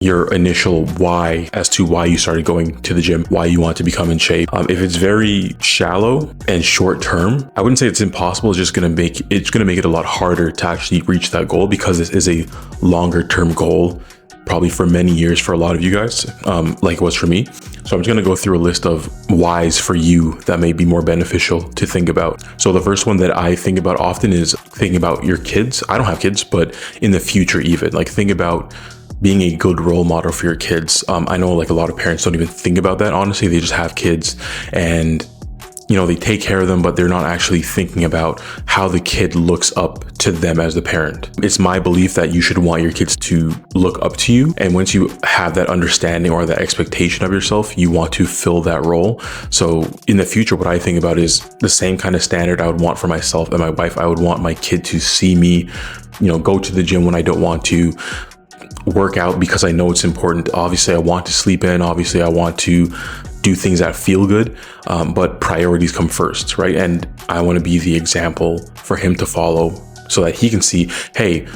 your initial why as to why you started going to the gym, why you want to become in shape. If it's very shallow and short term, I wouldn't say it's impossible. It's just going to make it a lot harder to actually reach that goal, because this is a longer term goal, probably for many years for a lot of you guys, like it was for me. So I'm just going to go through a list of whys for you that may be more beneficial to think about. So the first one that I think about often is thinking about your kids. I don't have kids, but in the future, even like think about being a good role model for your kids. I know like a lot of parents don't even think about that. Honestly, they just have kids and they take care of them, but they're not actually thinking about how the kid looks up to them as the parent. It's my belief that you should want your kids to look up to you. And once you have that understanding or that expectation of yourself, you want to fill that role. So in the future, what I think about is the same kind of standard I would want for myself and my wife. I would want my kid to see me, go to the gym when I don't want to, work out because I know it's important. Obviously, I want to sleep in. Obviously, I want to do things that feel good, but priorities come first, right? And I want to be the example for him to follow so that he can see, hey,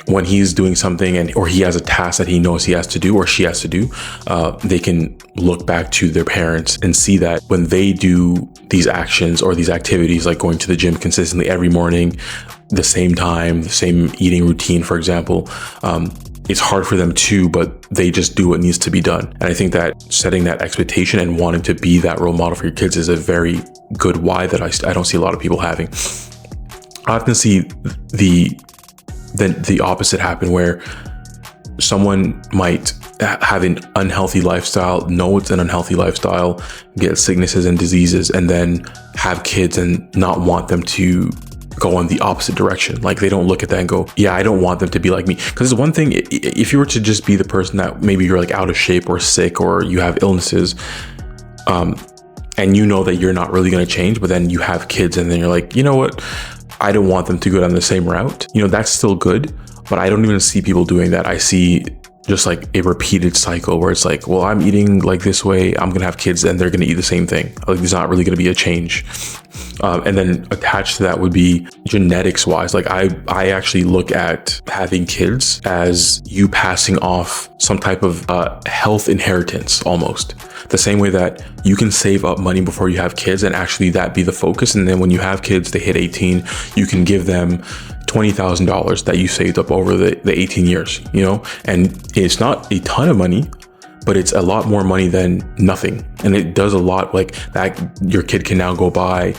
when he's doing something or he has a task that he knows he has to do or she has to do, they can look back to their parents and see that when they do these actions or these activities, like going to the gym consistently every morning, the same time, the same eating routine, for example, it's hard for them too, but they just do what needs to be done. And I think that setting that expectation and wanting to be that role model for your kids is a very good why that I don't see a lot of people having. I often see the opposite happen, where someone might have an unhealthy lifestyle, know it's an unhealthy lifestyle, get sicknesses and diseases, and then have kids and not want them to go in the opposite direction. Like they don't look at that and go, yeah, I don't want them to be like me. Because it's one thing if you were to just be the person that maybe you're like out of shape or sick or you have illnesses, and you know that you're not really going to change, but then you have kids and then you're like, you know what, I don't want them to go down the same route. That's still good, but I don't even see people doing that. I see just like a repeated cycle where it's like, well, I'm eating like this way, I'm gonna have kids and they're gonna eat the same thing. Like there's not really gonna be a change. And then attached to that would be genetics wise. Like I actually look at having kids as you passing off some type of health inheritance, almost the same way that you can save up money before you have kids and actually that be the focus. And then when you have kids, they hit 18, you can give them $20,000 that you saved up over the 18 years, and it's not a ton of money, but it's a lot more money than nothing. And it does a lot like that. Your kid can now go buy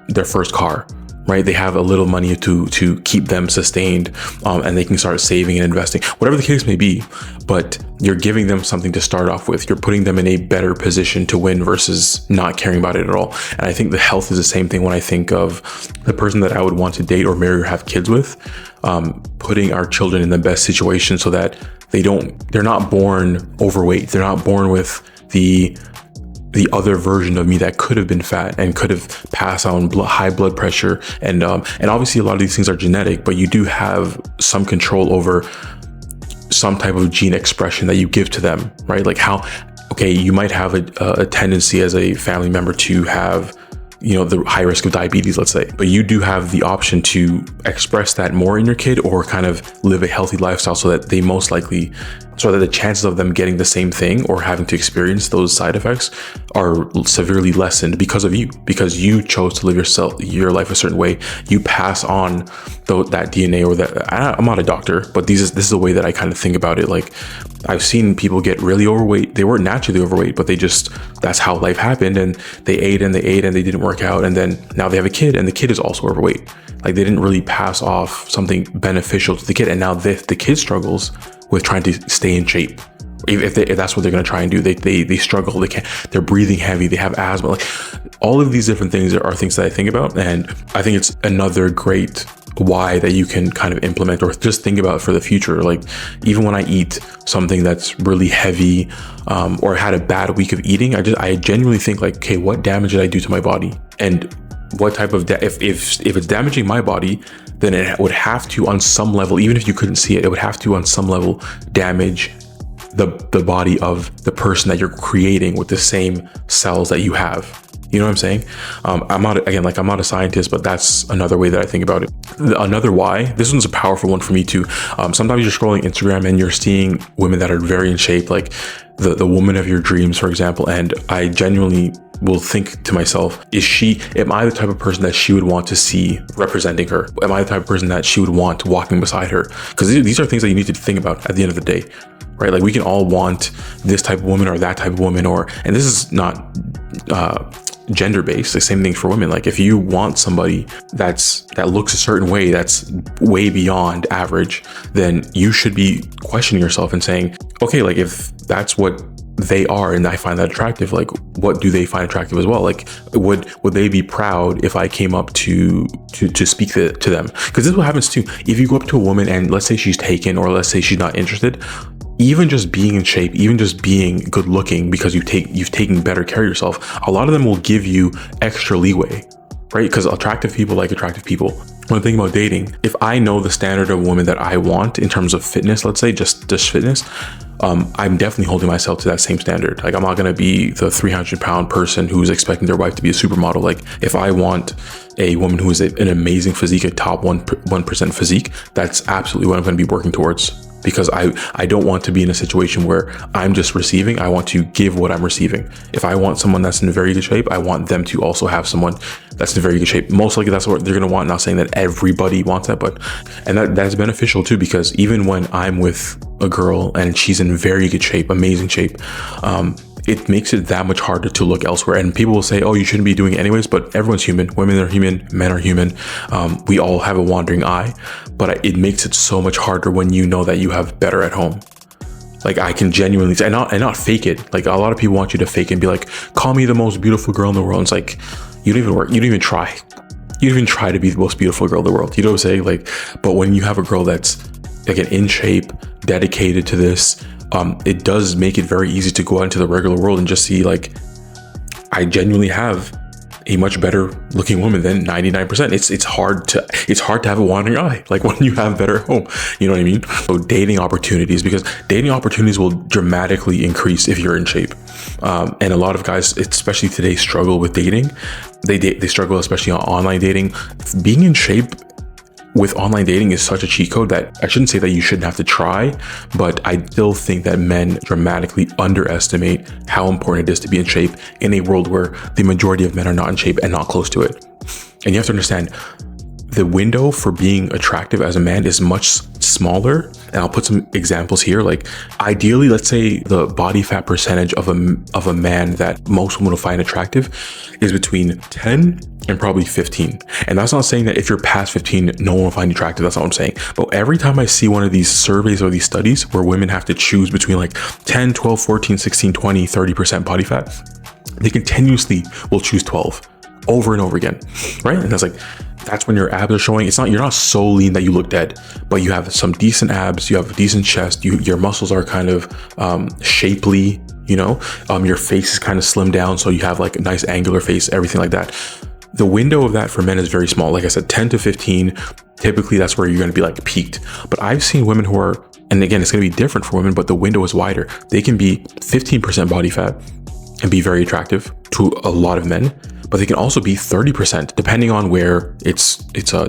their first car, right? They have a little money to keep them sustained, and they can start saving and investing, whatever the case may be. But you're giving them something to start off with. You're putting them in a better position to win versus not caring about it at all. And I think the health is the same thing when I think of the person that I would want to date or marry or have kids with, putting our children in the best situation so that they're not born overweight. They're not born with the other version of me that could have been fat and could have passed on high blood pressure. And obviously a lot of these things are genetic, but you do have some control over some type of gene expression that you give to them, right? Like you might have a tendency as a family member to have, the high risk of diabetes, let's say, but you do have the option to express that more in your kid or kind of live a healthy lifestyle so that the chances of them getting the same thing or having to experience those side effects are severely lessened because of you, because you chose to live your life a certain way. You pass on that DNA or that. I'm not a doctor, but this is the way that I kind of think about it. Like I've seen people get really overweight. They weren't naturally overweight, but that's how life happened. And they ate and they didn't work out. And then now they have a kid and the kid is also overweight. Like they didn't really pass off something beneficial to the kid. And now the kid struggles with trying to stay in shape. If that's what they're going to try and do, they struggle. They're breathing heavy. They have asthma. Like all of these different things are things that I think about. And I think it's another great why that you can kind of implement or just think about for the future. Like even when I eat something that's really heavy, or had a bad week of eating, I genuinely think like, okay, what damage did I do to my body? And what type of if it's damaging my body, then it would have to, on some level, even if you couldn't see it, it would have to on some level damage the body of the person that you're creating with the same cells that you have. You know what I'm saying? I'm not, again, like I'm not a scientist, but that's another way that I think about it. Another why, this one's a powerful one for me too. Sometimes you're scrolling Instagram and you're seeing women that are very in shape, like the woman of your dreams, for example. And I genuinely will think to myself, am I the type of person that she would want to see representing her? Am I the type of person that she would want walking beside her? Because these are things that you need to think about at the end of the day, right? Like we can all want this type of woman or that type of woman, and this is not gender based. The same thing for women. Like if you want somebody that looks a certain way, that's way beyond average, then you should be questioning yourself and saying, okay, like if that's what they are and I find that attractive, like what do they find attractive as well? Like would they be proud if I came up to speak to them? Because this is what happens too. If you go up to a woman and let's say she's taken, or let's say she's not interested, even just being in shape, even just being good looking because you've taken better care of yourself, a lot of them will give you extra leeway, right? Because attractive people like attractive people. When I think about dating, if I know the standard of woman that I want in terms of fitness, let's say just fitness, I'm definitely holding myself to that same standard. Like I'm not going to be the 300-pound person who's expecting their wife to be a supermodel. Like if I want a woman who is an amazing physique, a top 1% physique, that's absolutely what I'm going to be working towards. Because I don't want to be in a situation where I'm just receiving. I want to give what I'm receiving. If I want someone that's in very good shape, I want them to also have someone that's in very good shape. Most likely that's what they're going to want. Not saying that everybody wants that, and that's beneficial too, because even when I'm with a girl and she's in very good shape, amazing shape, it makes it that much harder to look elsewhere. And people will say, oh, you shouldn't be doing it anyways, but everyone's human. Women are human, men are human. We all have a wandering eye, but it makes it so much harder when you know that you have better at home. Like I can genuinely say, and not fake it. Like a lot of people want you to fake it and be like, call me the most beautiful girl in the world. And it's like, you don't even work. You don't even try. You don't even try to be the most beautiful girl in the world. You know what I'm saying? Like, but when you have a girl that's again in shape, dedicated to this, it does make it very easy to go out into the regular world and just see like, I genuinely have a much better looking woman than 99%. It's hard to have a wandering eye, like when you have better at home, you know what I mean? So dating opportunities, because dating opportunities will dramatically increase if you're in shape. And a lot of guys, especially today, struggle with dating. They struggle, especially on online dating. Being in shape with online dating is such a cheat code that I shouldn't say that you shouldn't have to try, but I still think that men dramatically underestimate how important it is to be in shape in a world where the majority of men are not in shape and not close to it. And you have to understand, the window for being attractive as a man is much smaller. And I'll put some examples here. Like ideally, let's say the body fat percentage of a man that most women will find attractive is between 10 and probably 15. And that's not saying that if you're past 15, no one will find you attractive. That's not what I'm saying. But every time I see one of these surveys or these studies where women have to choose between like 10, 12, 14, 16, 20, 30% body fat, they continuously will choose 12 over and over again, right? And that's when your abs are showing. You're not so lean that you look dead, but you have some decent abs, you have a decent chest, your muscles are kind of shapely, you know, your face is kind of slimmed down, so you have like a nice angular face, everything like that. The window of that for men is very small. Like I said, 10 to 15, typically that's where you're going to be like peaked. But I've seen women who are, and again, it's going to be different for women, but the window is wider. They can be 15% body fat and be very attractive to a lot of men, but they can also be 30% depending on where it's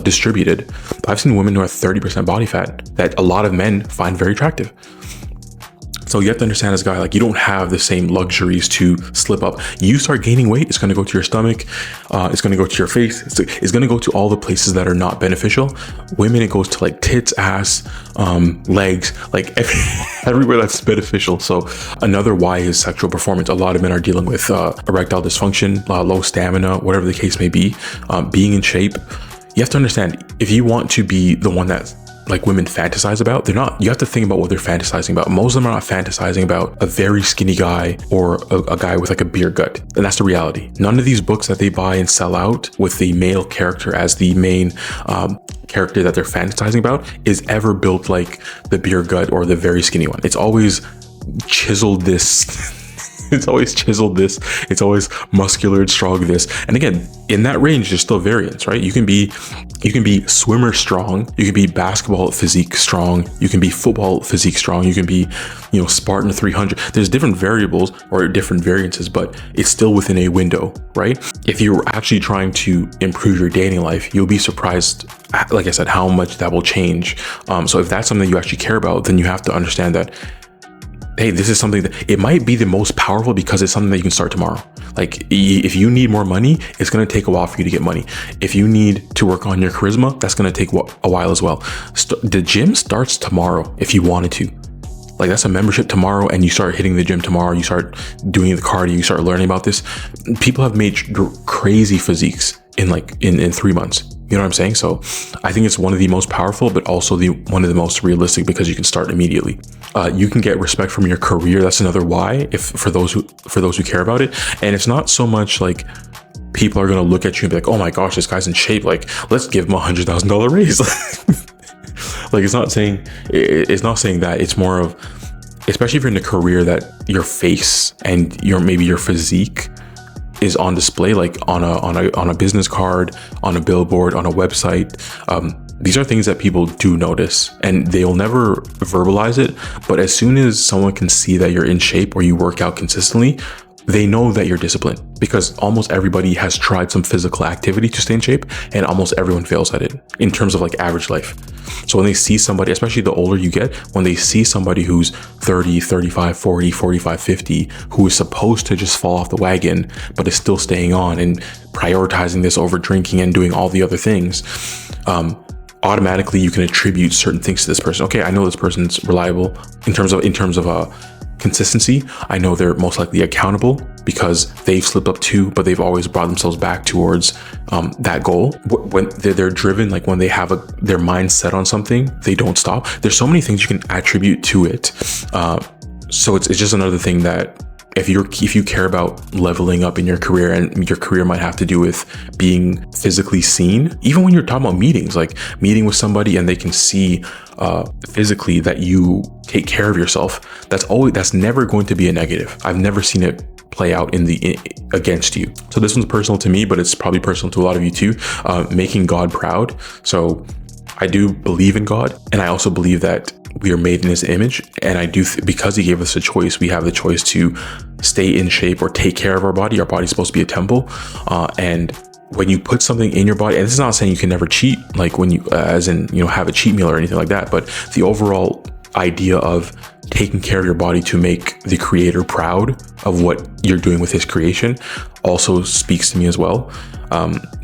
distributed. I've seen women who have 30% body fat that a lot of men find very attractive. So you have to understand as a guy, like you don't have the same luxuries to slip up. You start gaining weight, it's going to go to your stomach, it's going to go to your face, it's going to go to all the places that are not beneficial. Women, it goes to like tits, ass, legs, like everywhere that's beneficial. So another why is sexual performance. A lot of men are dealing with erectile dysfunction, low stamina, whatever the case may be. Being in shape, you have to understand, if you want to be the one that like women fantasize about, you have to think about what they're fantasizing about. Most of them are not fantasizing about a very skinny guy or a guy with like a beer gut. And that's the reality. None of these books that they buy and sell out with the male character as the main character that they're fantasizing about is ever built like the beer gut or the very skinny one. It's always chiseled this It's always chiseled this. It's always muscular and strong this. And again, in that range, there's still variance, right? You can be swimmer strong. You can be basketball physique strong. You can be football physique strong. You can be, Spartan 300. There's different variables or different variances, but it's still within a window, right? If you're actually trying to improve your dating life, you'll be surprised, like I said, how much that will change. So if that's something that you actually care about, then you have to understand that, hey, this is something that it might be the most powerful because it's something that you can start tomorrow. Like if you need more money, it's going to take a while for you to get money. If you need to work on your charisma, that's going to take a while as well. The gym starts tomorrow if you wanted to. Like that's a membership tomorrow, and you start hitting the gym tomorrow. You start doing the cardio. You start learning about this. People have made crazy physiques in 3 months. You know what I'm saying? So I think it's one of the most powerful, but also one of the most realistic because you can start immediately. You can get respect from your career. That's another why, for those who care about it. And it's not so much like people are going to look at you and be like, oh my gosh, this guy's in shape. Like, let's give him $100,000 raise. Like it's not saying that. It's more of, especially if you're in a career that your face and maybe your physique is on display, like on a business card, on a billboard, on a website. These are things that people do notice, and they'll never verbalize it. But as soon as someone can see that you're in shape or you work out consistently, they know that you're disciplined, because almost everybody has tried some physical activity to stay in shape, and almost everyone fails at it in terms of like average life. So when they see somebody, especially the older you get, when they see somebody who's 30, 35, 40, 45, 50, who is supposed to just fall off the wagon, but is still staying on and prioritizing this over drinking and doing all the other things, automatically you can attribute certain things to this person. Okay, I know this person's reliable in terms of consistency. I know they're most likely accountable because they've slipped up too, but they've always brought themselves back towards that goal. When they're driven, like when they have their mind set on something, they don't stop. There's so many things you can attribute to it. So it's just another thing that if you care about leveling up in your career, and your career might have to do with being physically seen, even when you're talking about meetings, like meeting with somebody and they can see physically that you take care of yourself, that's never going to be a negative. I've never seen it play out against you. So this one's personal to me, but it's probably personal to a lot of you too. Making God proud. So I do believe in God, and I also believe that we are made in his image, and I do because he gave us a choice. We have the choice to stay in shape or take care of our body. Our body's supposed to be a temple, and when you put something in your body, and this is not saying you can never cheat, like when you have a cheat meal or anything like that, but the overall idea of taking care of your body to make the creator proud of what you're doing with his creation also speaks to me as well,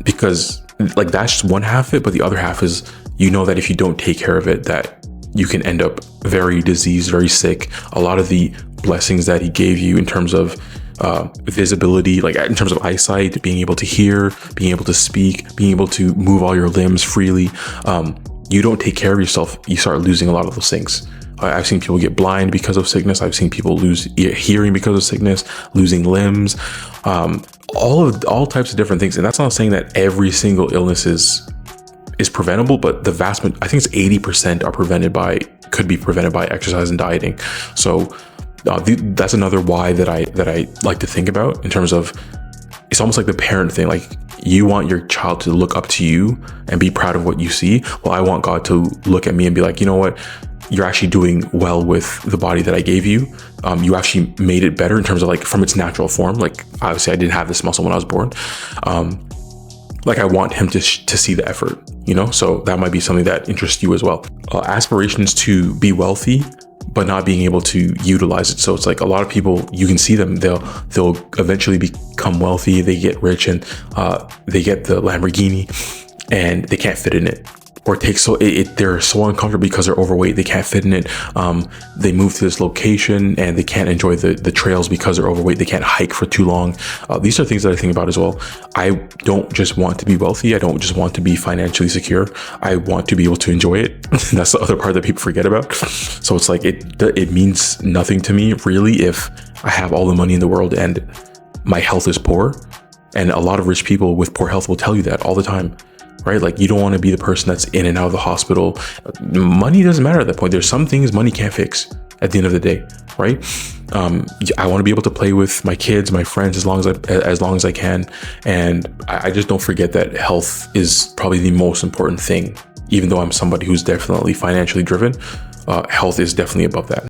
because like that's just one half of it, but the other half is, that if you don't take care of it, that you can end up very diseased, very sick. A lot of the blessings that he gave you in terms of visibility, like in terms of eyesight, being able to hear, being able to speak, being able to move all your limbs freely, you don't take care of yourself, you start losing a lot of those things. I've seen people get blind because of sickness. I've seen people lose hearing because of sickness, losing limbs, all types of different things. And that's not saying that every single illness is preventable, but I think it's 80% could be prevented by exercise and dieting. So that's another why that I like to think about in terms of, it's almost like the parent thing. Like you want your child to look up to you and be proud of what you see. Well, I want God to look at me and be like, you know what? You're actually doing well with the body that I gave you. You actually made it better in terms of like from its natural form. Like obviously I didn't have this muscle when I was born. Like I want him to see the effort, so that might be something that interests you as well. Aspirations to be wealthy, but not being able to utilize it. So it's like a lot of people, you can see them, they'll eventually become wealthy, they get rich, and they get the Lamborghini and they can't fit in it. Or they're so uncomfortable because they're overweight, they can't fit in it. They move to this location and they can't enjoy the trails because they're overweight. They can't hike for too long. These are things that I think about as well. I don't just want to be wealthy. I don't just want to be financially secure. I want to be able to enjoy it. That's the other part that people forget about. So it's like it means nothing to me really if I have all the money in the world and my health is poor. And a lot of rich people with poor health will tell you that all the time. Right? Like you don't want to be the person that's in and out of the hospital. Money doesn't matter at that point. There's some things money can't fix at the end of the day, right? I want to be able to play with my kids, my friends, as long as I can. And I just don't forget that health is probably the most important thing. Even though I'm somebody who's definitely financially driven, health is definitely above that.